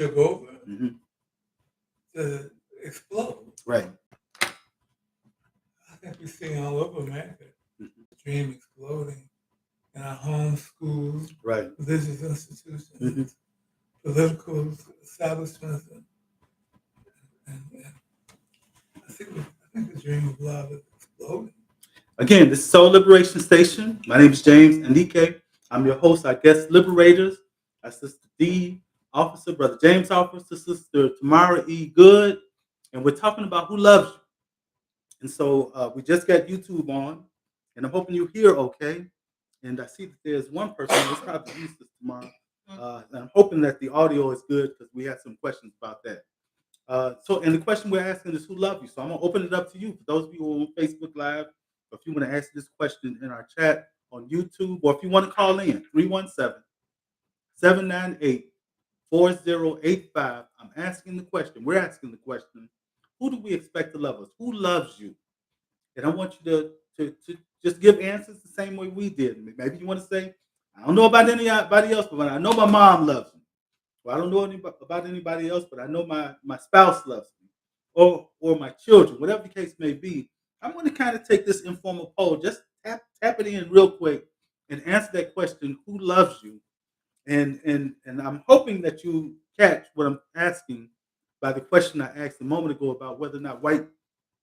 took over Mm-hmm. to explode. Right. I think we see all over America Mm-hmm. the dream exploding in our homes, schools, Right. religious Mm-hmm. institutions, political establishments, and I think the dream of love is exploding. Again, this is Soul Liberation Station. My name is James Anike. I'm your host, our guest liberators, our sister D, officer, brother James, officer, sister Tamara E. Good, and we're talking about who loves you. And so we just got YouTube on, and I'm hoping you hear okay. And I see that there's one person who's probably use this tomorrow. And I'm hoping that the audio is good because we had some questions about that. And the question we're asking is who love you? So I'm gonna open it up to you. For those of you who are on Facebook Live, or if you want to ask this question in our chat on YouTube, or if you want to call in, 317-798-4085. I'm asking the question. We're asking the question, who do we expect to love us? Who loves you? And I want you to just give answers the same way we did. Maybe you want to say, I don't know about anybody else, but I know my mom loves me. Well, I don't know about anybody else, but I know my spouse loves me, or my children, whatever the case may be. I'm going to kind of take this informal poll, just tap it in real quick, and answer that question: who loves you? And I'm hoping that you catch what I'm asking by the question I asked a moment ago about whether or not white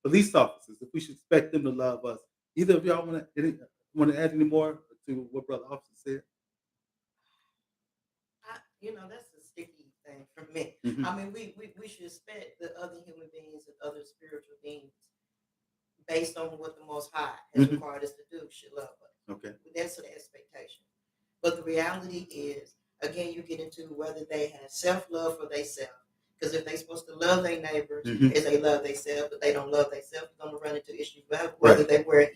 police officers, if we should expect them to love us. Either of y'all want to add any more to what Brother Officer said? That's a sticky thing for me. Mm-hmm. I mean, we should expect the other human beings and other spiritual beings based on what the Most High has required us to do should love us. Okay. That's the expectation. But the reality is, again, you get into whether they have self-love for themselves. Because if they're supposed to love their neighbors as they love themselves, but they don't love themselves, you're going to run into issues whether they wear a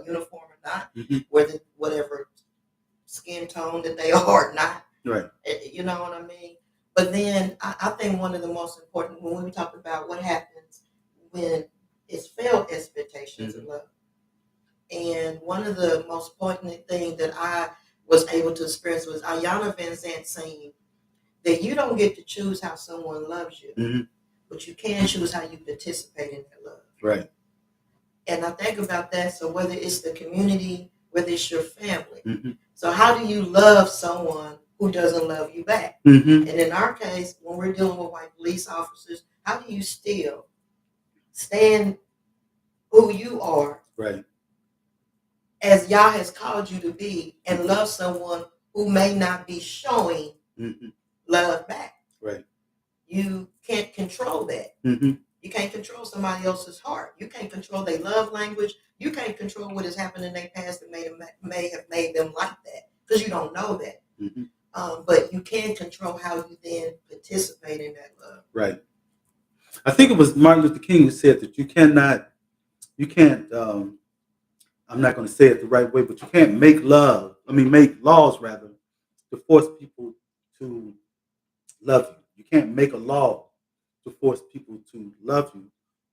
uniform or not, whether whatever skin tone that they are or not. Right. You know what I mean? But then I think one of the most important, when we talk about what happens when it's failed expectations of love. And one of the most poignant things that I was able to experience was Ayanna Van Zandt saying that you don't get to choose how someone loves you, but you can choose how you participate in their love. Right. And I think about that. So whether it's the community, whether it's your family. So how do you love someone who doesn't love you back? And in our case, when we're dealing with white police officers, how do you still stand who you are, right, as Yah has called you to be, and love someone who may not be showing love back? Right. You can't control that. You can't control somebody else's heart. You can't control their love language. You can't control what has happened in their past that may have made them like that, because you don't know that. But you can control how you then participate in that love. Right. I think it was Martin Luther King who said that you can't, I'm not going to say it the right way, but you can't make laws rather, to force people to love you. You can't make a law to force people to love you,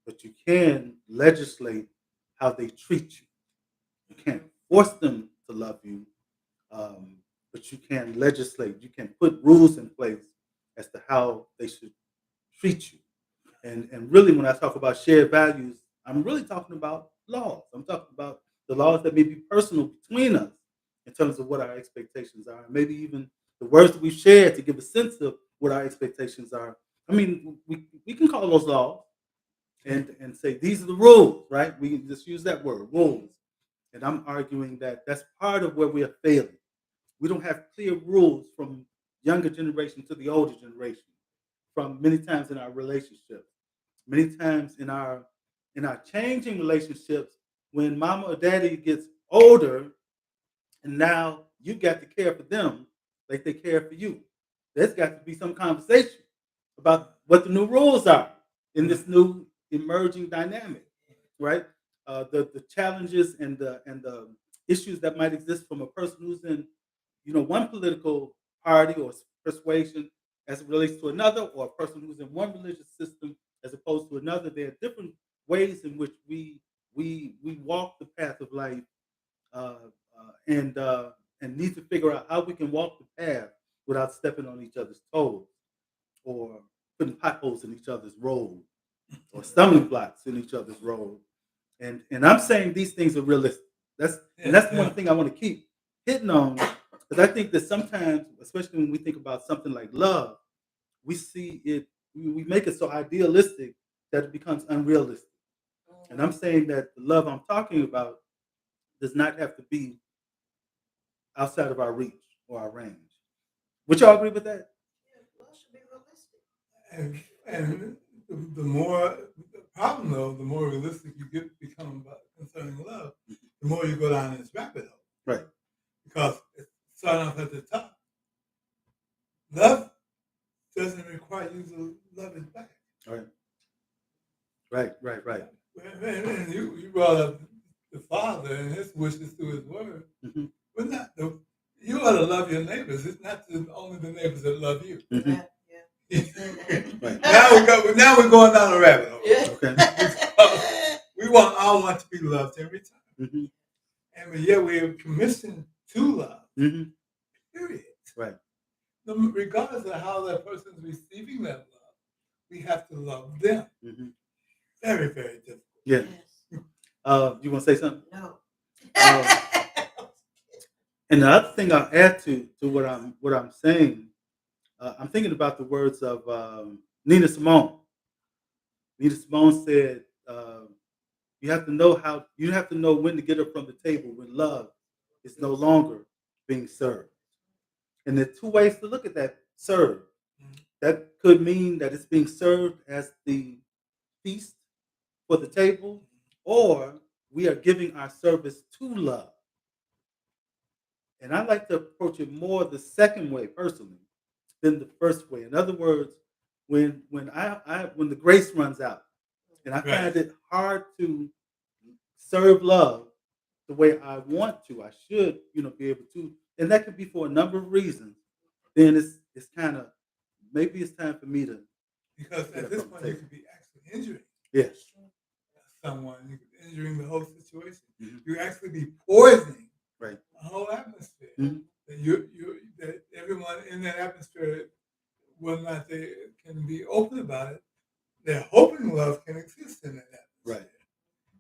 but you can legislate how they treat you. You can't force them to love you, but you can legislate. You can put rules in place as to how they should treat you. And really, when I talk about shared values, I'm really talking about laws. I'm talking about the laws that may be personal between us in terms of what our expectations are, maybe even the words that we've shared to give a sense of what our expectations are. I mean, we can call those laws and say these are the rules, right? We can just use that word, rules. And I'm arguing that that's part of where we are failing. We don't have clear rules from younger generation to the older generation, from many times in our relationships, many times in our changing relationships when mama or daddy gets older and now you got to care for them like they care for you. There's got to be some conversation about what the new rules are in this new emerging dynamic, right? The challenges and the issues that might exist from a person who's in, one political party or persuasion as it relates to another, or a person who's in one religious system as opposed to another. There are different ways in which we walk the path of life, uh, and need to figure out how we can walk the path without stepping on each other's toes. or putting potholes in each other's road, or stumbling blocks in each other's road. And I'm saying these things are realistic. That's the one thing I want to keep hitting on, because I think that sometimes, especially when we think about something like love, we see it, we make it so idealistic that it becomes unrealistic. And I'm saying that the love I'm talking about does not have to be outside of our reach or our range. Would y'all agree with that? Love should be realistic. And the more the problem though, the more realistic you become about concerning love, the more you go down this rabbit hole. Right. Because it's starting off at the top. Love doesn't require you to love it back. Right. Right. And you brought up the Father and His wishes through His Word. Mm-hmm. But you ought to love your neighbors. It's not only the neighbors that love you. Mm-hmm. Right. Now we're going down a rabbit hole. Yeah. Okay. We all want to be loved every time. Mm-hmm. And yet we are commissioned to love. Mm-hmm. Period. Right. Regardless of how that person is receiving that love, we have to love them. Mm-hmm. Very, very difficult. Yeah. Yes. You want to say something? No. And the other thing I'll add to what I'm saying, I'm thinking about the words of Nina Simone. Nina Simone said, "You have to know when to get up from the table when love is no longer being served." And there are two ways to look at that serve. Mm-hmm. That could mean that it's being served as the feast for the table, or we are giving our service to love. And I like to approach it more the second way personally than the first way. In other words, when the grace runs out, and I find it hard to serve love the way I want to, I should, be able to, and that could be for a number of reasons. Then it's kind of, maybe it's time for me to, because at this point you could be actually injuring someone, you could be injuring the whole situation. Mm-hmm. You actually be poisoning the whole atmosphere. Mm-hmm. That everyone in that atmosphere, whether or not they can be open about it, they're hoping love can exist in that atmosphere. Right.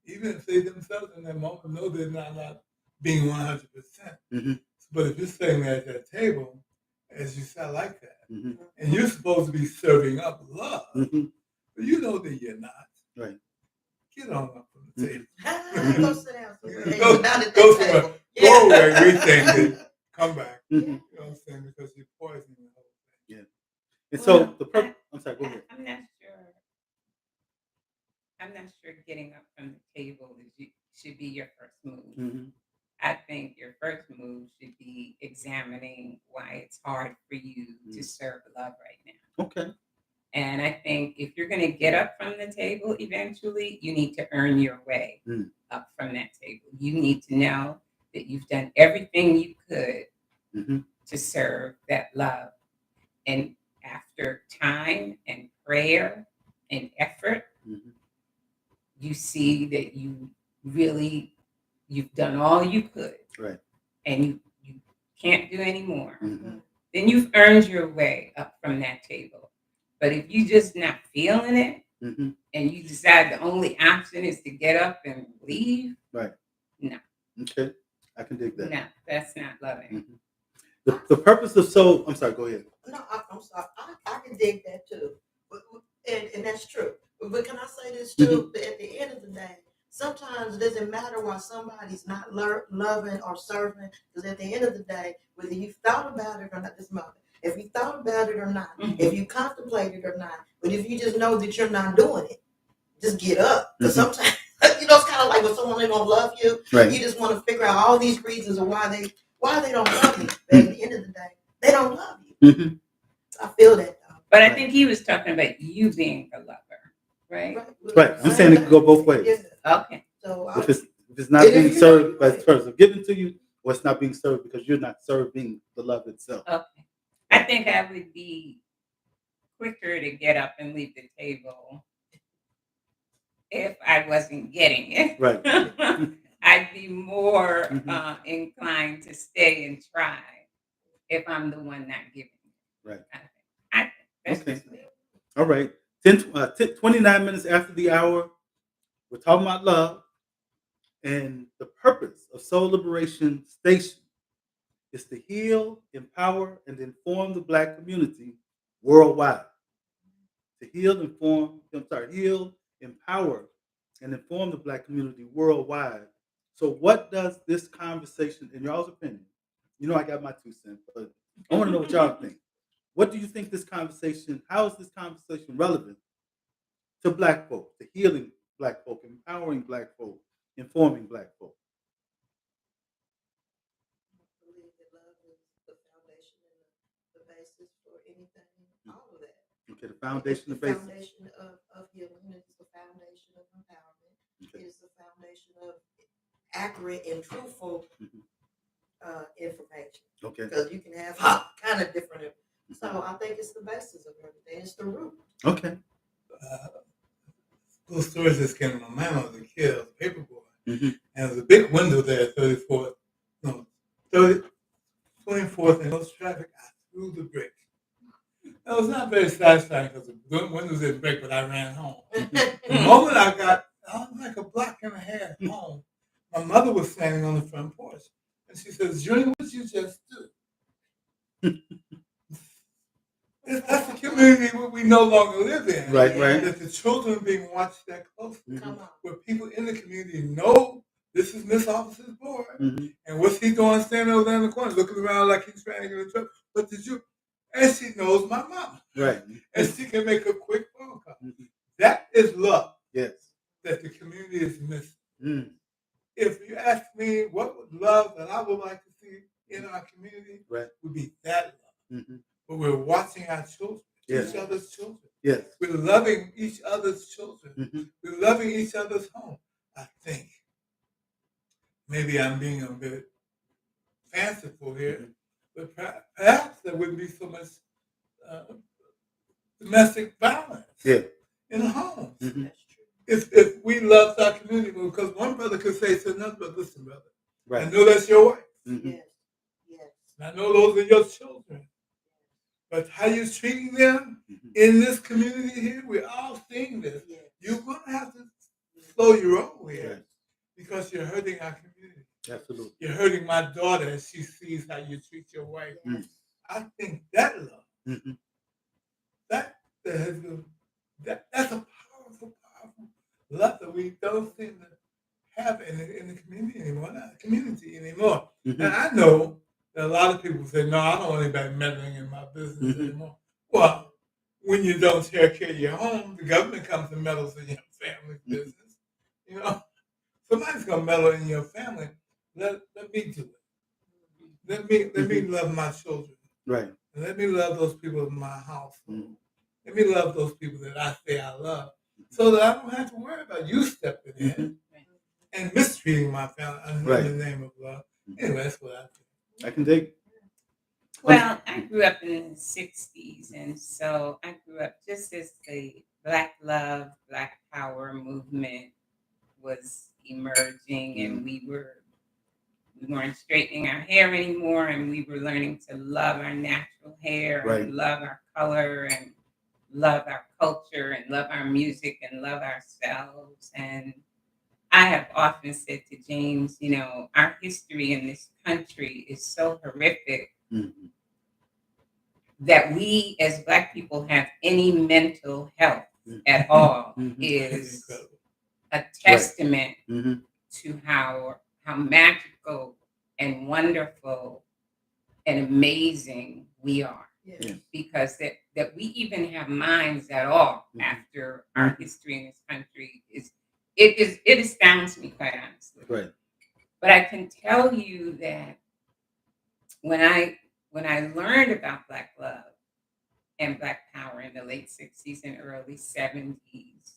Even if they themselves in that moment know they're not being 100%. Mm-hmm. But if you're sitting there at that table, as you said, like that, mm-hmm. and you're supposed to be serving up love, mm-hmm. but you know that you're not. Right. Get on up from the table. Go sit down. Go somewhere. Go away, rethink it, come back. Mm-hmm. You know what I'm saying? Because you're poisoning the whole thing. Yeah. And so I'm sorry, go ahead. I'm not sure getting up from the table should be your first move. Mm-hmm. I think your first move should be examining why it's hard for you to serve love right now. Okay. And I think if you're going to get up from the table eventually, you need to earn your way up from that table. You need to know that you've done everything you could to serve that love. And after time and prayer and effort, you see that you've done all you could. Right. And you can't do any more. Mm-hmm. Then you've earned your way up from that table. But if you're just not feeling it and you decide the only option is to get up and leave, right? No. Okay. I can dig that. No, that's not loving. The purpose of soul, I'm sorry, go ahead. No, I'm sorry. I can dig that too. And that's true. But can I say this too? At the end of the day, sometimes it doesn't matter why somebody's not loving or serving, because at the end of the day, whether you thought about it or not, this moment, if you thought about it or not, if you contemplated or not, but if you just know that you're not doing it, just get up. Because sometimes, it's kind of like when someone don't love you, you just want to figure out all these reasons of why they don't love you. But at the end of the day, they don't love you. I feel that though. But I think he was talking about you being a lover, right? Right. I'm saying it can go both ways. Yeah. Okay. So if it's not being served by the person given to you, or it's not being served because you're not serving the love itself. Okay. I think I would be quicker to get up and leave the table if I wasn't getting it. Right. I'd be more inclined to stay and try if I'm the one not giving it. Right. That's Okay. just me. All right. 29 minutes after the hour, we're talking about love. And the purpose of Soul Liberation Station is to heal, empower, and inform the Black community worldwide. To heal, empower, and inform the Black community worldwide. So what does this conversation, in y'all's opinion, I got my 2 cents, but I want to know what y'all think. What do you think how is this conversation relevant to Black folk, to healing Black folk, empowering Black folk, informing Black folk? I believe that love is the foundation and the basis for anything, all of that. Okay, the foundation, the basis. Foundation of healing. It's the foundation of empowerment. Okay. It's the foundation of accurate and truthful information. Okay. Because you can have all kind of different. So I think it's the basis of everything. It's the root. Okay. Those stories just came to my mind. I was a kid, I was a paper boy. Mm-hmm. And there was a big window there at 24th and those traffic. I threw the brick. That was not very satisfying because the windows didn't break, but I ran home. The moment I was like a block and a half home. My mother was standing on the front porch. And she says, Junior, what did you just do? That's the community we no longer live in. Right. That the children are being watched that closely. Come on. Where people in the community know this is Miss Officer's boy. Mm-hmm. And what's he doing standing over there in the corner, looking around like he's trying to get in trouble? But and she knows my mama. Right. And she can make a quick phone call. Mm-hmm. That is love. Yes. That the community is missing. Mm. If you ask me what love that I would like to see in our community, would be that love. Mm-hmm. But we're watching our children, each other's children. Yes. We're loving each other's children. Mm-hmm. We're loving each other's home. I think maybe I'm being a bit fanciful here, but perhaps there wouldn't be so much domestic violence in the homes. Mm-hmm. If we loved our community, because one brother could say to another brother, listen, brother, I know that's your wife. Mm-hmm. Yes. I know those are your children. But how you're treating them in this community here, we're all seeing this. Yes. You're going to have to slow your roll here because you're hurting our community. Absolutely. You're hurting my daughter as she sees how you treat your wife. Yes. I think that love, that's a powerful love that we don't seem to have in the community anymore. Not a community anymore. Mm-hmm. And I know that a lot of people say, no, I don't want anybody meddling in my business anymore. Well, when you don't take care of your home, the government comes and meddles in your family's business. Somebody's going to meddle in your family. Let me do it. Let me love my children. Right. And let me love those people in my house. Let me love those people that I say I love. So that I don't have to worry about you stepping in and mistreating my family under the name of love. Anyway, that's what I think. I can dig. Well, I grew up in the 60s, and so I grew up just as the Black love, Black power movement was emerging, and we weren't straightening our hair anymore, and we were learning to love our natural hair and love our color and love our culture and love our music and love ourselves. And I have often said to James, our history in this country is so horrific that we as Black people have any mental health at all is a testament to how magical and wonderful and amazing we are. Yes. Because that we even have minds at all after our history in this country it astounds me, quite honestly. Right. But I can tell you that when I learned about Black love and Black power in the late 60s and early 70s,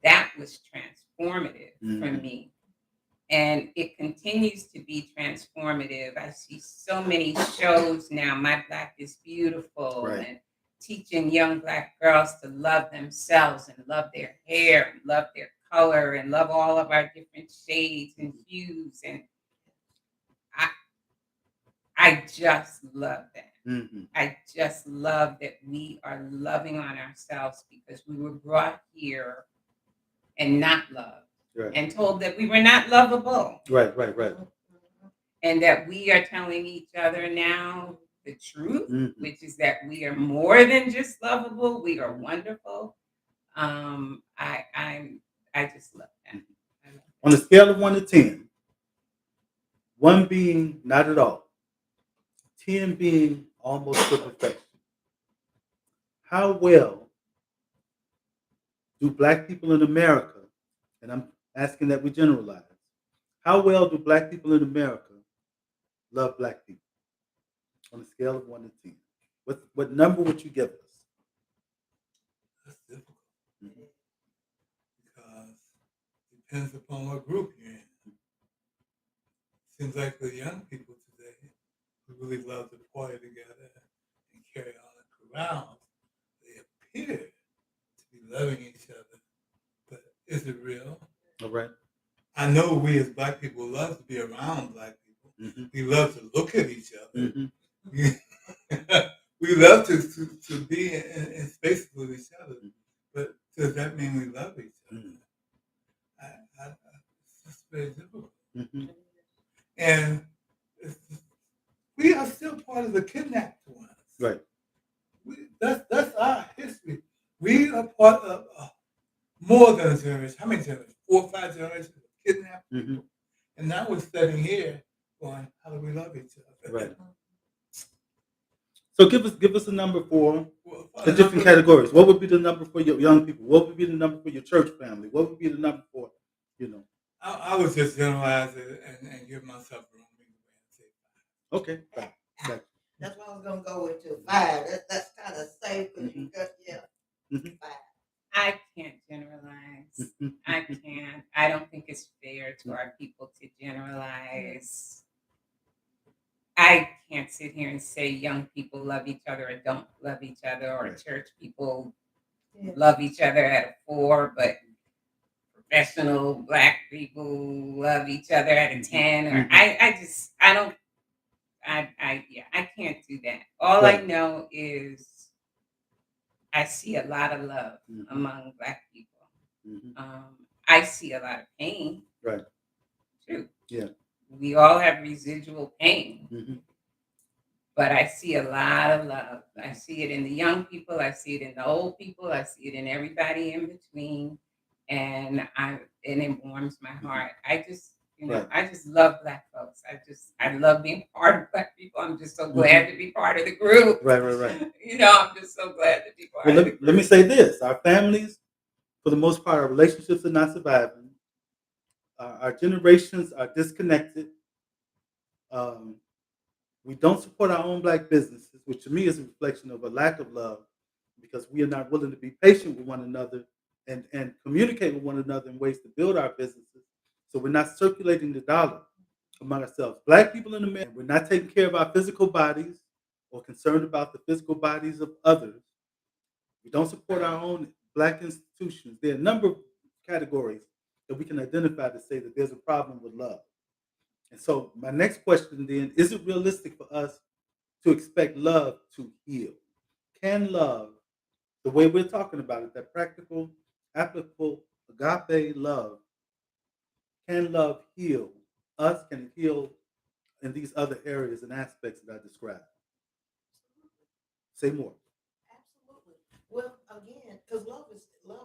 that was transformative for me. And it continues to be transformative. I see so many shows now, My Black is Beautiful, and teaching young Black girls to love themselves and love their hair and love their color and love all of our different shades and hues. And I just love that. Mm-hmm. I just love that we are loving on ourselves because we were brought here and not loved and told that we were not lovable. Right. And that we are telling each other now the truth, which is that we are more than just lovable. We are wonderful. I just love that. On a scale of 1 to 10, 1 being not at all, 10 being almost to perfection, how well do Black people in America, and I'm asking that we generalize, how well do Black people in America love Black people? On a scale of 1 to 10. What number would you give us? That's difficult. Because it depends upon what group you're in. Seems like the young people today who really love to party together and carry on a carouse, they appear to be loving each other. But is it real? All right. I know we as Black people love to be around Black people. Mm-hmm. We love to look at each other. Mm-hmm. We love to be in spaces with each other. But does that mean we love each other? It's just very difficult. Mm-hmm. And we are still part of the kidnapped ones. Right. That's our history. We are part of more than a generation. How many generations? 4 or 5 generations of kidnapped people. Mm-hmm. And now we're sitting here going, how do we love each other? Right. So give us a number for the different categories. What would be the number for your young people? What would be the number for your church family? What would be the number for, I would just generalize it and give myself room. Okay. 5. That's why I was gonna go with 5. That's kind of safe because you got 5. I can't generalize. I can't. I don't think it's fair to our people to generalize. I can't sit here and say young people love each other or don't love each other, or church people love each other at a 4, but professional Black people love each other at a 10. Or I can't do that. All I know is I see a lot of love among Black people. I see a lot of pain. Right. Too. Yeah. We all have residual pain. But I see a lot of love. I see it in the young people. I see it in the old people. I see it in everybody in between. And it warms my heart. I just love Black folks. I love being part of Black people. I'm just so glad to be part of the group. Right. I'm just so glad to be part of the group. Let me say this. Our families, for the most part, our relationships are not surviving. Our generations are disconnected. We don't support our own Black businesses, which to me is a reflection of a lack of love, because we are not willing to be patient with one another and communicate with one another in ways to build our businesses. So we're not circulating the dollar among ourselves. Black people in America, we're not taking care of our physical bodies or concerned about the physical bodies of others. We don't support our own Black institutions. There are a number of categories that we can identify to say that there's a problem with love. And so my next question then, is it realistic for us to expect love to heal? Can love, the way we're talking about it, that practical, applicable, agape love, can love heal us? Can it heal in these other areas and aspects that I described? Say more. Absolutely. Well, again, because love,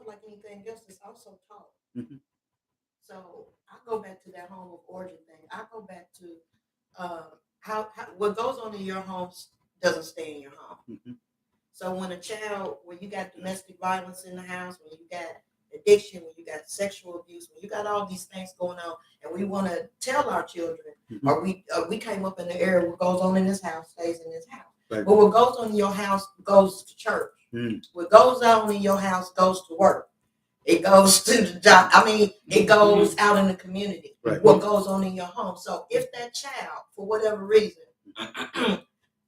like anything else, is also taught. So I go back to that home of origin thing. I go back to how what goes on in your home doesn't stay in your home. So when you got domestic violence in the house, when you got addiction, when you got sexual abuse, when you got all these things going on, and we want to tell our children, or we came up in the area, what goes on in this house stays in this house. Right. But what goes on in your house goes to church. What goes on in your house goes to work. It goes to the job. I mean, it goes out in the community. Right. What goes on in your home. So if that child, for whatever reason, and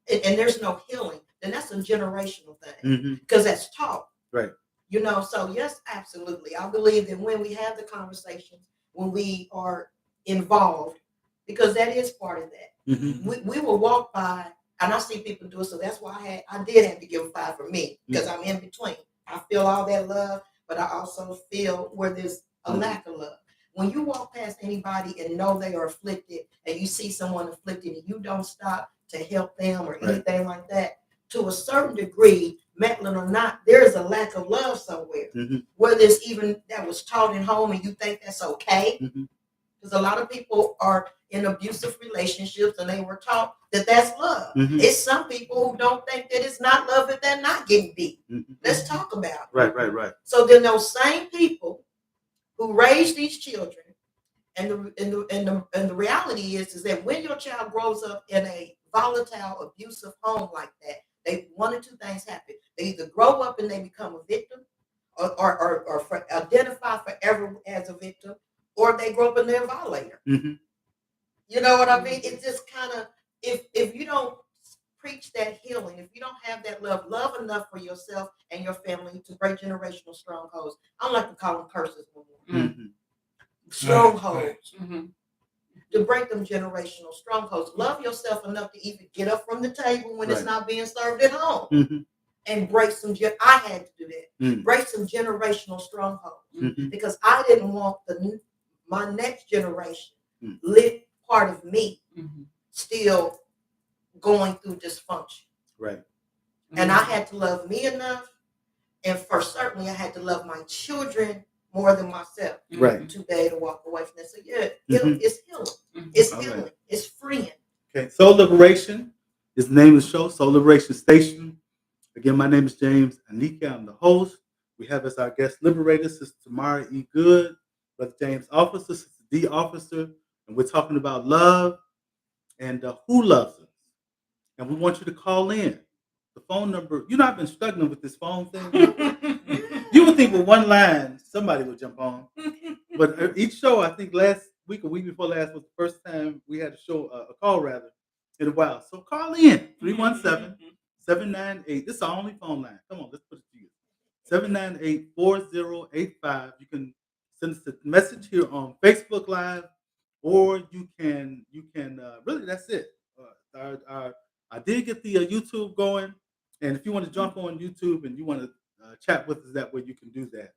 there's no healing, then that's a generational thing, because that's taught. Right. So yes, absolutely. I believe that when we have the conversations, when we are involved, because that is part of that. We will walk by, and I see people do it, so that's why I did have to give a 5 for me, because I'm in between. I feel all that love, but I also feel where there's a lack of love. When you walk past anybody and know they are afflicted, and you see someone afflicted and you don't stop to help them or anything like that, to a certain degree, Metlin or not, there is a lack of love somewhere. Whether it's even that was taught at home and you think that's okay. Because a lot of people are in abusive relationships and they were taught that that's love. It's some people who don't think that it's not love if they're not getting beat. Let's talk about it. Right. So then those same people who raise these children, and the reality is that when your child grows up in a volatile, abusive home like that, one or two things happen. They either grow up and they become a victim, or identify forever as a victim, or they grow up and they're a violator. You know what I mean? It's just kind of, if you don't preach that healing, if you don't have that love enough for yourself and your family to break generational strongholds. I don't like to call them curses anymore. Strongholds. To break them generational strongholds. Love yourself enough to even get up from the table when it's not being served at home. And break some, I had to do that. Break some generational strongholds. Because I didn't want my next generation, lit part of me, still going through dysfunction. And I had to love me enough, and certainly I had to love my children more than myself to be able to walk away from that. So it's healing. It's healing. It's freeing. Okay, Soul Liberation is the name of the show, Soul Liberation Station. Again, my name is James Anika. I'm the host. We have as our guest liberator, Sister Tamara E. Good, Brother James Officer, Sister D. Officer, and we're talking about love and who loves us. And we want you to call in. The phone number, you know, I've been struggling with this phone thing. You would think with one line, somebody would jump on. But each show, I think last week or week before last was the first time we had a call rather, in a while. So call in, 317-798. This is our only phone line. Come on, let's put it to you. 798-4085. You can send us a message here on Facebook Live, or you can really, that's it. I did get the YouTube going, and if you want to jump on YouTube and you want to chat with us that way, you can do that.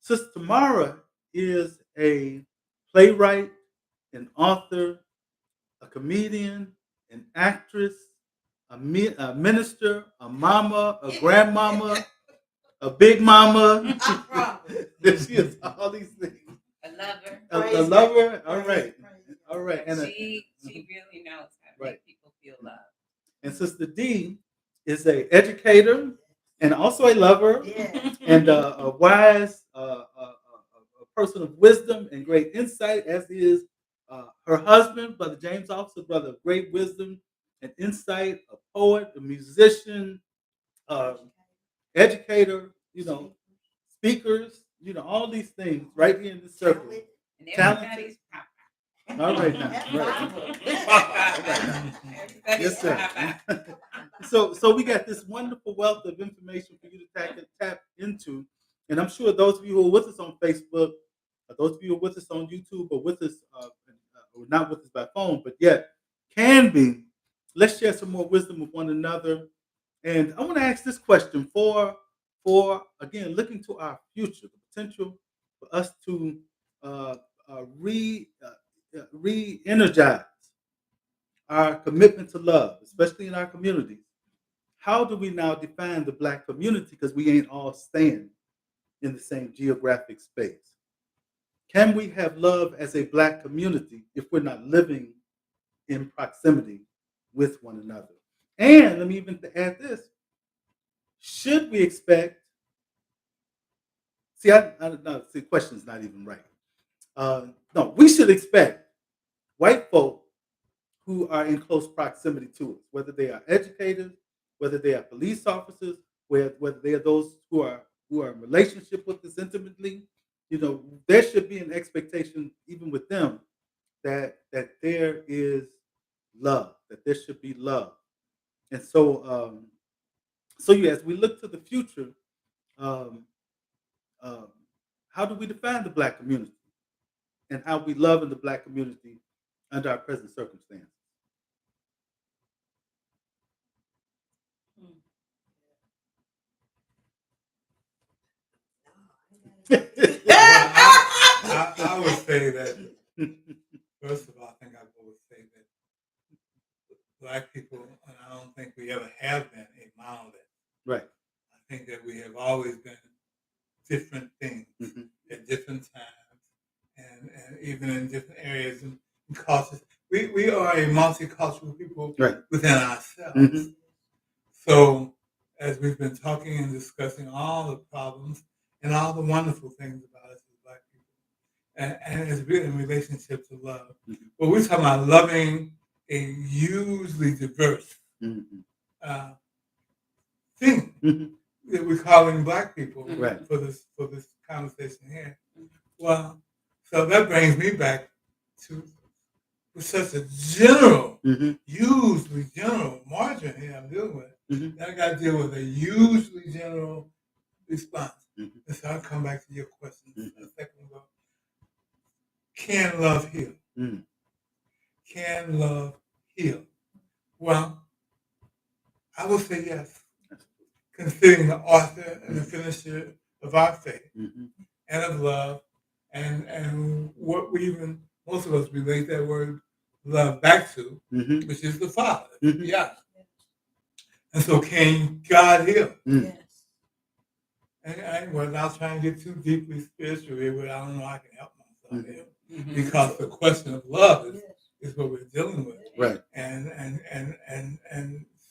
Sister Tamara is a playwright, an author, a comedian, an actress, a minister, a mama, a grandmama, a big mama. She is all these things. A lover. A lover. All right. All right. And she really knows how to make people feel loved. And Sister D is an educator and also a lover, and a wise, a person of wisdom and great insight, as is her husband, Brother James Officer, brother of great wisdom and insight, a poet, a musician, educator, speakers, all these things right here in this circle. And everybody's Papa. All right now. Yes, sir. So we got this wonderful wealth of information for you to tap into. And I'm sure those of you who are with us on Facebook, or those of you who are with us on YouTube, or with us, or not with us by phone, but yet can be, let's share some more wisdom with one another. And I want to ask this question for again, looking to our future, the potential for us to re-energize our commitment to love, especially in our communities. How do we now define the Black community? Because we ain't all staying in the same geographic space. Can we have love as a Black community if we're not living in proximity with one another? And let me even add this. Should we expect, the question's not even right. No, we should expect white folk who are in close proximity to us, whether they are educators, whether they are police officers, whether they are those who are in relationship with us intimately, there should be an expectation even with them that there is love, that there should be love. And so, as we look to the future, how do we define the Black community and how we love in the Black community under our present circumstances. I would say that, first of all, I think I would say that Black people, and I don't think we ever have been a monolith. Right. I think that we have always been different things at different times, and even in different areas and cultures. We are a multicultural people within ourselves. So, as we've been talking and discussing all the problems and all the wonderful things about us as Black people, and it's really in relationship to love. But we're talking about loving a hugely diverse thing that we're calling Black people for this conversation here. Well, so that brings me back to such a general, hugely general margin here I'm dealing with. Then I got to deal with a hugely general response. And so I'll come back to your question a second ago. Can love heal? Can love heal? Well, I will say yes, considering the author and the finisher of our faith and of love, and what we even, most of us relate that word love back to, which is the Father. Yeah. And so can God heal? Yes. And without trying to get too deeply spiritual here, but I don't know I can help myself here. Because the question of love is what we're dealing with. Right. And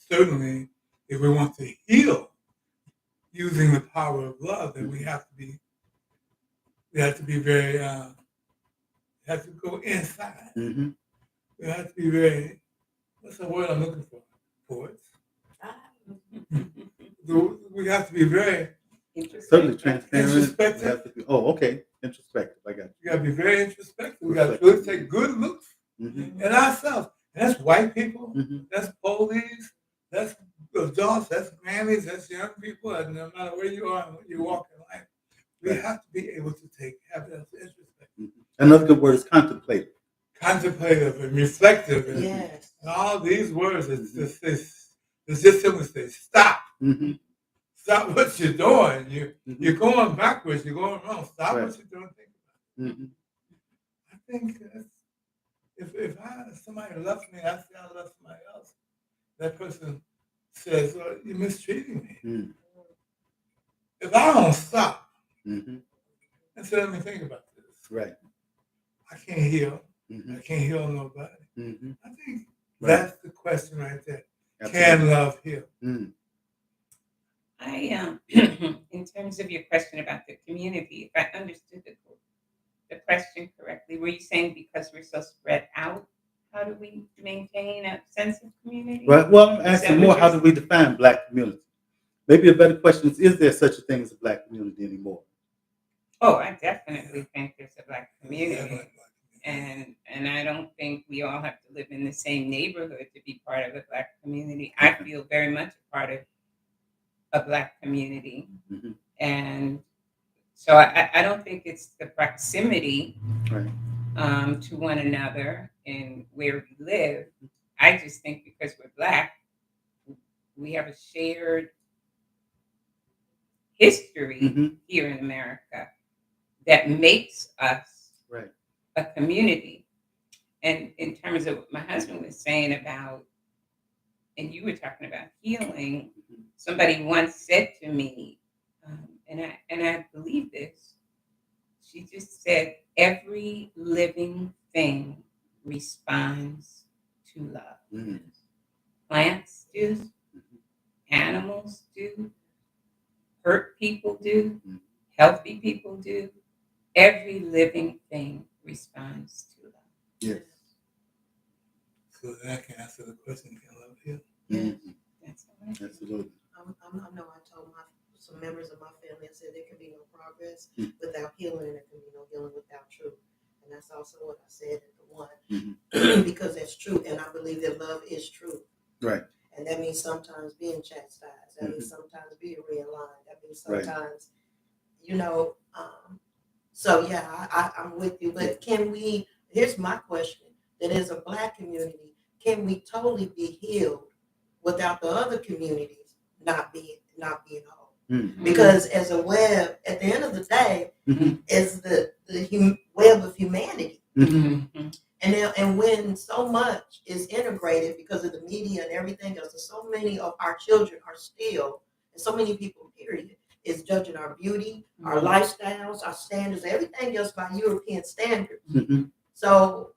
certainly if we want to heal using the power of love, then we have to be very have to go inside. We have to be very, what's the word I'm looking for? Poets. We have to be very certainly transparent. Introspective. Introspective. I got you. You got to be very introspective. We got to really take good looks at ourselves. And that's white people. That's police. That's adults. That's grannies. That's young people. And no matter where you are and what you walk in life, we have to be able to have that introspective. Another good word is contemplative. Contemplative and reflective. And all these words is just simply say, stop. Stop what you're doing. You're going backwards. You're going wrong. Stop what you're doing. Think about it. I think if somebody loves me, I say I love somebody else. That person says, well, you're mistreating me. If I don't stop and say, let me think about this. Right. I can't heal. I can't heal nobody. I think that's the question right there. Absolutely. Can love heal? I in terms of your question about the community, if I understood the question correctly, were you saying because we're so spread out, how do we maintain a sense of community? Right. Well, I'm asking more, how do we define Black community? Maybe a better question is there such a thing as a Black community anymore? Oh, I definitely think there's a Black community. And I don't think we all have to live in the same neighborhood to be part of a Black community. I feel very much a part of a Black community. And so I don't think it's the proximity to one another and where we live. I just think because we're Black, we have a shared history here in America that makes us a community. And in terms of what my husband was saying about, and you were talking about healing, somebody once said to me, and I believe this, she just said, every living thing responds to love. Plants do, animals do, hurt people do, healthy people do. Every living thing responds to love. Yes. So that can answer the question, can love heal? That's all right. Absolutely. I know I told some members of my family, I said there can be no progress without healing, and there can be no healing without truth. And that's also what I said in the one, because that's true. And I believe that love is true. Right. And that means sometimes being chastised. That means sometimes being realigned. That means sometimes, so yeah, I'm with you. But can we, here's my question. that as a Black community, can we totally be healed without the other communities not being whole? Mm-hmm. Because as a web, at the end of the day, is the web of humanity. Mm-hmm. And when so much is integrated because of the media and everything else, and so many of our children are still, and so many people, period, is judging our beauty, our lifestyles, our standards, everything else by European standards. Mm-hmm. So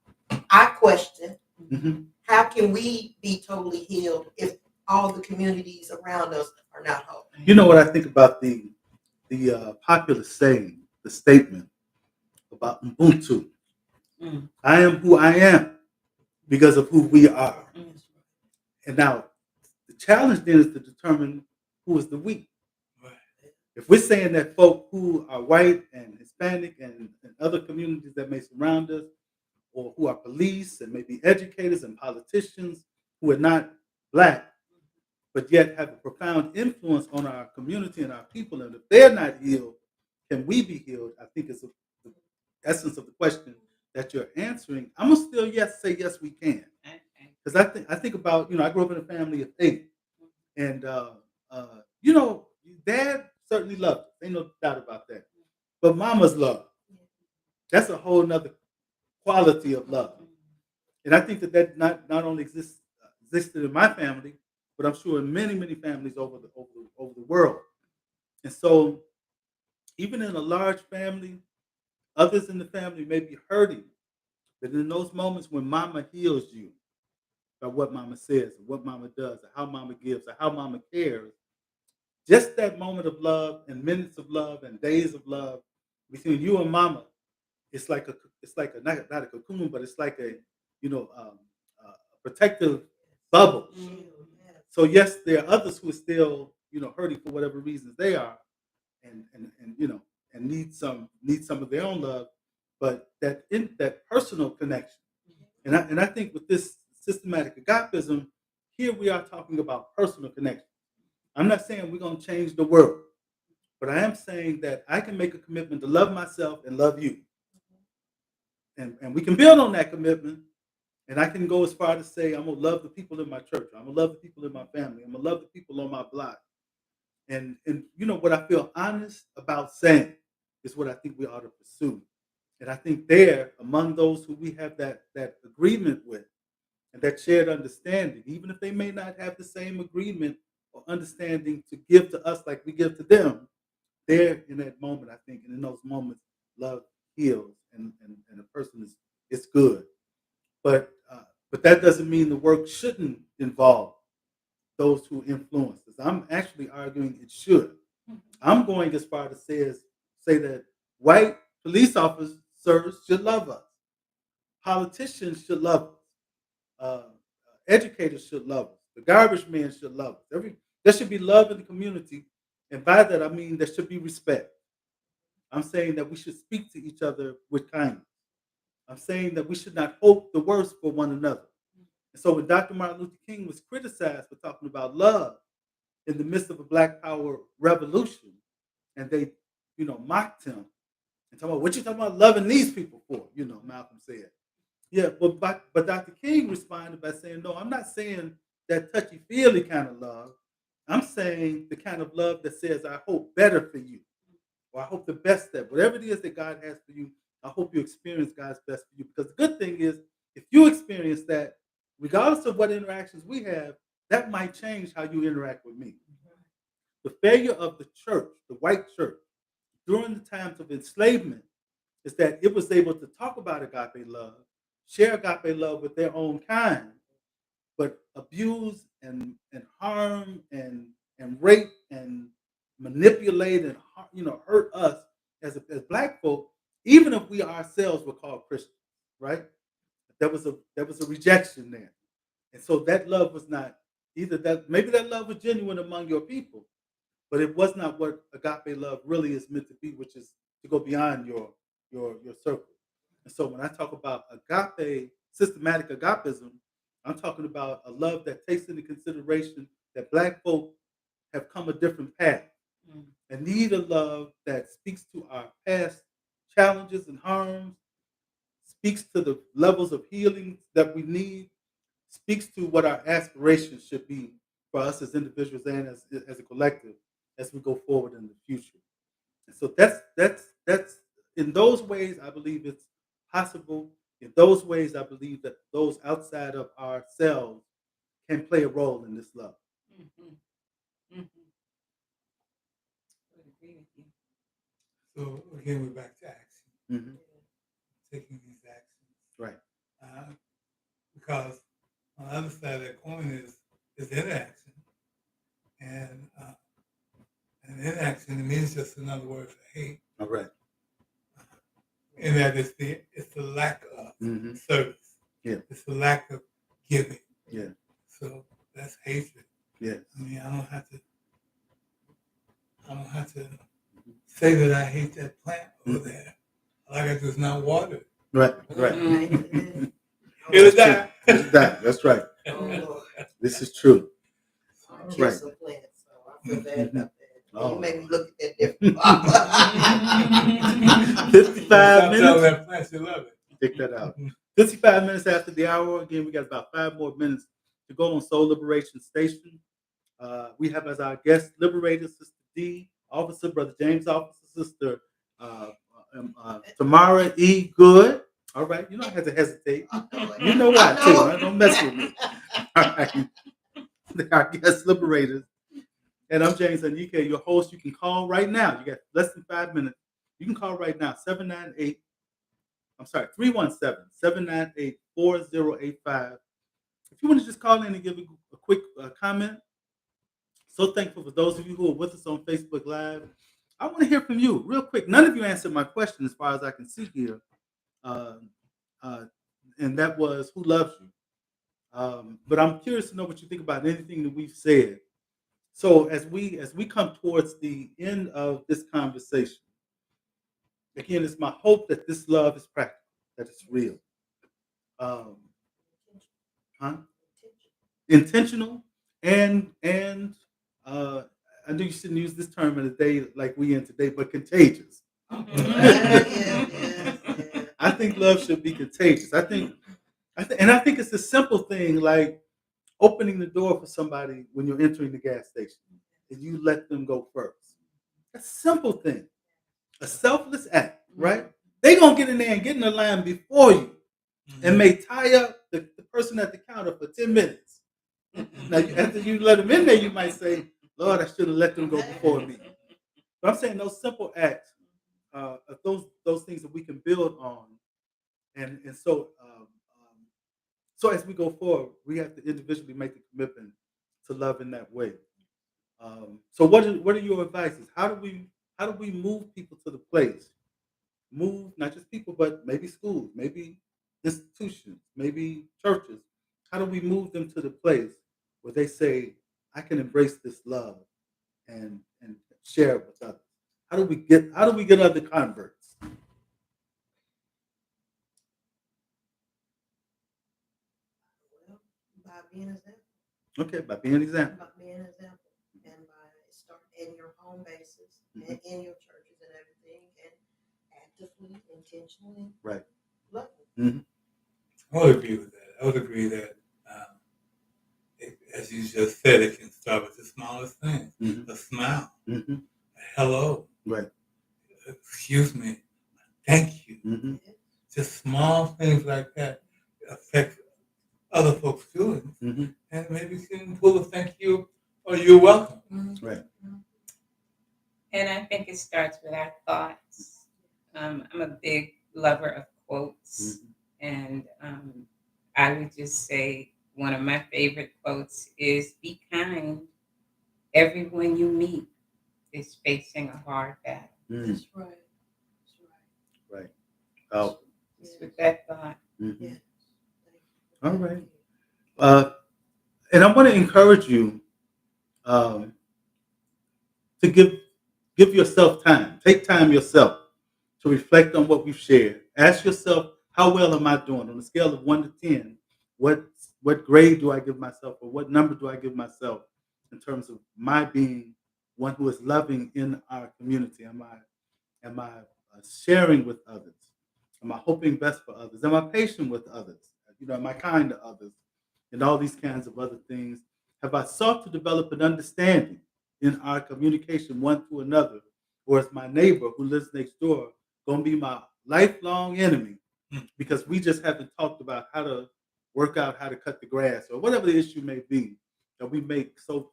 I question, Mm-hmm. how can we be totally healed if all the communities around us are not whole? You know what I think about the popular saying, the statement about Ubuntu. I am who I am because of who we are. And now the challenge then is to determine who is the we. If we're saying that folk who are white and Hispanic and other communities that may surround us, or who are police and maybe educators and politicians who are not Black, but yet have a profound influence on our community and our people, and if they're not healed, can we be healed? I think it's the essence of the question that you're answering. I'm gonna still say yes we can, because I think about, I grew up in a family of 8, and Dad certainly loved us. Ain't no doubt about that, but Mama's love, that's a whole nother quality of love, and I think that not only existed in my family, but I'm sure in many families over the world. And so, even in a large family, others in the family may be hurting, but in those moments when Mama heals you by what Mama says, or what Mama does, or how Mama gives, or how Mama cares, just that moment of love and minutes of love and days of love between you and Mama, it's like a not a cocoon, but it's like a protective bubble. So yes, there are others who are still hurting for whatever reasons they are, and need some of their own love, but that personal connection, and I think with this systematic agapism, here we are talking about personal connection. I'm not saying we're going to change the world, but I am saying that I can make a commitment to love myself and love you, and we can build on that commitment. And I can go as far to say, I'm going to love the people in my church. I'm going to love the people in my family. I'm going to love the people on my block. And what I feel honest about saying is what I think we ought to pursue. And I think there, among those who we have that agreement with and that shared understanding, even if they may not have the same agreement or understanding to give to us like we give to them, there in that moment, I think, and in those moments, love heals and a person is good. But that doesn't mean the work shouldn't involve those who influence us. I'm actually arguing it should. I'm going as far to say that white police officers should love us. Politicians should love us. Educators should love us. The garbage man should love us. There should be love in the community, and by that I mean there should be respect. I'm saying that we should speak to each other with kindness. I'm saying that we should not hope the worst for one another. And so when Dr. Martin Luther King was criticized for talking about love in the midst of a Black Power revolution, and they, mocked him and talking about, what you talking about loving these people for? Malcolm said. Yeah, but Dr. King responded by saying, no, I'm not saying that touchy-feely kind of love. I'm saying the kind of love that says, I hope better for you, or I hope the best, that whatever it is that God has for you, I hope you experience God's best for you. Because the good thing is, if you experience that, regardless of what interactions we have, that might change how you interact with me. The failure of the church, the white church, during the times of enslavement, is that it was able to talk about agape love, share agape love with their own kind, but abuse and harm and rape and manipulate and hurt us as Black folk, even if we ourselves were called Christians, right? There was a rejection there, and so that love was not either that. Maybe that love was genuine among your people, but it was not what agape love really is meant to be, which is to go beyond your circle. And so when I talk about agape, systematic agapism, I'm talking about a love that takes into consideration that Black folk have come a different path and need a love that speaks to our past challenges and harms, speaks to the levels of healing that we need, speaks to what our aspirations should be for us as individuals and as a collective as we go forward in the future. And so that's in those ways I believe it's possible. In those ways I believe that those outside of ourselves can play a role in this love. Mm-hmm. Mm-hmm. I would agree with you. So again, we're back to action. Mm-hmm. Taking these actions. Right. Because on the other side of that coin is inaction. And inaction, it means just another word for hate. All right. And that it's the lack of service. Yeah. It's the lack of giving. Yeah. So that's hatred. Yeah. I mean, I don't have to say that I hate that plant over there. All I got to do is not water it. Right. Right. It'll die. It'll die. That's right. Oh, This is true. kill Right. some plants, so I feel bad about that. Oh. You made me look at that different. 55 Tell minutes. that plant you love it. Take that out. 55 minutes after the hour. Again, we got about 5 more minutes to go on Soul Liberation Station. We have as our guest Liberator, Sister D, Officer, Brother James, Officer, Sister Tamara E. Good. All right, you don't have to hesitate. You know why, too. Right? Don't mess with me. All right. Our guest Liberators. And I'm James Anike, your host. You can call right now. You got less than 5 minutes. You can call right now, 317-798-4085. If you want to just call in and give a quick comment, so thankful for those of you who are with us on Facebook Live. I want to hear from you real quick. None of you answered my question as far as I can see here. And that was, who loves you? But I'm curious to know what you think about anything that we've said. So as we come towards the end of this conversation, again, it's my hope that this love is practical, that it's real. Intentional, and I know you shouldn't use this term in a day like we in today, but contagious. I think love should be contagious. I think it's a simple thing like opening the door for somebody when you're entering the gas station and you let them go first. A simple thing, a selfless act, right? They gonna get in there and get in the line before you, and may tie up the person at the counter for 10 minutes. Now, after you let them in there, you might say, "Lord, I should have let them go before me." But I'm saying those simple acts, those things that we can build on, and so as we go forward, we have to individually make the commitment to love in that way. So what are your advices? How do we move people to the place? Move not just people, but maybe schools, maybe institutions, maybe churches. How do we move them to the place where they say, "I can embrace this love and share it with others"? How do we get other converts? By being an example. Okay, by being an example. By being an example. And by starting in your home bases and in your churches and everything, and actively, intentionally loving. I would agree with that. I would agree that, as you just said, it can start with the smallest things. A smile, a hello, right? Excuse me, thank you. Just small things like that affect other folks' feelings, and maybe you can pull a thank you or you're welcome. Right. And I think it starts with our thoughts. I'm a big lover of quotes, and I would just say one of my favorite quotes is, "Be kind. Everyone you meet is facing a hard battle." That's right. That's right. Right. Oh. Just with that thought. Yeah. All right. And I want to encourage you to give yourself time. Take time yourself to reflect on what we've shared. Ask yourself, how well am I doing on a scale of 1 to 10? What grade do I give myself, or what number do I give myself in terms of my being one who is loving in our community? Am I sharing with others? Am I hoping best for others? Am I patient with others? Am I kind to others? And all these kinds of other things. Have I sought to develop an understanding in our communication one to another? Or is my neighbor who lives next door going to be my lifelong enemy because we just haven't talked about how to work out how to cut the grass or whatever the issue may be, that we make so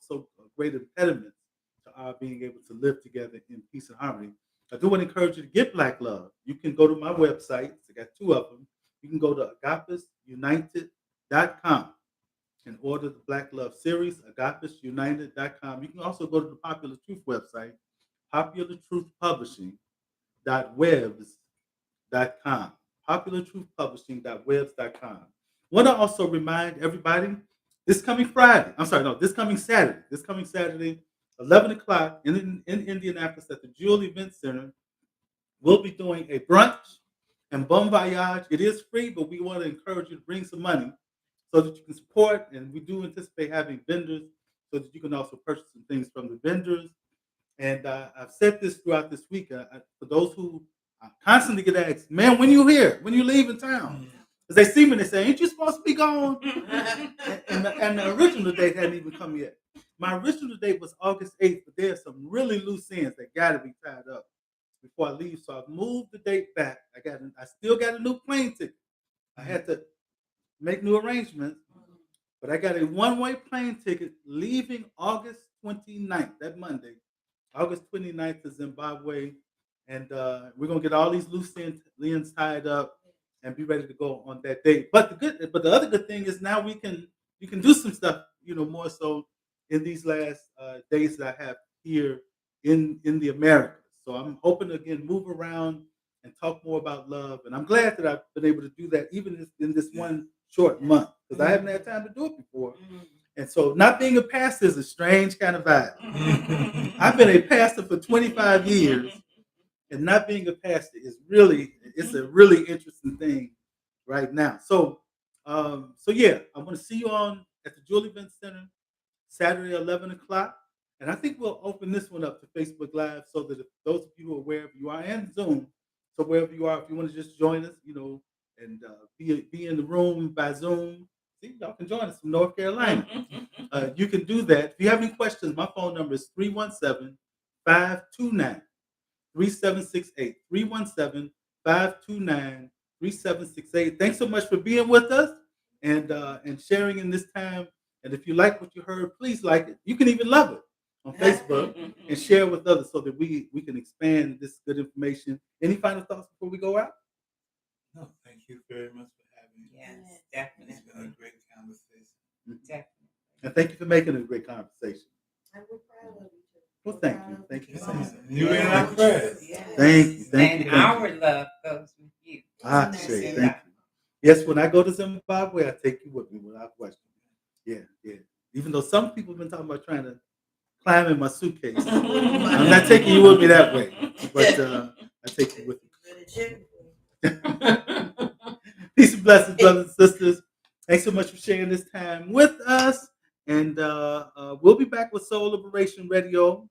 great impediments to our being able to live together in peace and harmony. I do want to encourage you to get Black Love. You can go to my website. I got 2 of them. You can go to agapisunited.com and order the Black Love series, agapisunited.com. You can also go to the Popular Truth website, populartruthpublishing.webs.com. populartruthpublishing.webs.com. Want to also remind everybody, this coming Saturday, 11 o'clock in Indianapolis at the Jewel Event Center, we'll be doing a brunch and bon voyage. It is free, but we want to encourage you to bring some money so that you can support, and we do anticipate having vendors so that you can also purchase some things from the vendors. And I've said this throughout this week, for those who constantly get asked, man, when you here? When you leaving town? Because they see me and they say, ain't you supposed to be gone? and the original date hadn't even come yet. My original date was August 8th, but there's some really loose ends that got to be tied up before I leave. So I've moved the date back. I still got a new plane ticket. I had to make new arrangements, but I got a one-way plane ticket leaving August 29th, that Monday, August 29th to Zimbabwe. And we're going to get all these loose ends tied up and be ready to go on that date. But the other good thing is now you can do some stuff, more so in these last days that I have here in the Americas. So I'm hoping to again move around and talk more about love. And I'm glad that I've been able to do that even in this one short month, because I haven't had time to do it before. And so not being a pastor is a strange kind of vibe. I've been a pastor for 25 years, and not being a pastor is it's a really interesting thing right now. So yeah, I'm going to see you at the Jewel Event Center Saturday, 11 o'clock. And I think we'll open this one up to Facebook Live so that if those of you who are wherever you are, and Zoom, so wherever you are, if you want to just join us, and be in the room by Zoom, see, y'all can join us from North Carolina. You can do that. If you have any questions, my phone number is 317-529-3768. 317-529-3768. Thanks so much for being with us and sharing in this time. And if you like what you heard, please like it. You can even love it on Facebook and share with others so that we can expand this good information. Any final thoughts before we go out? No, thank you very much for having me. Yes, definitely. It's been a great conversation. Definitely. And thank you for making it a great conversation. And we're proud of you too. Well, thank you. Thank you so much. You and our friends. Yes. Thank you. And our love goes with you. Thank you. Yes, when I go to Zimbabwe, I take you with me without question. Yeah. Even though some people have been talking about trying to climb in my suitcase, I'm not taking you with me that way, but I take you with me. Peace and blessings, brothers and sisters. Thanks so much for sharing this time with us. And we'll be back with Soul Liberation Radio.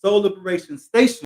Soul Liberation Station.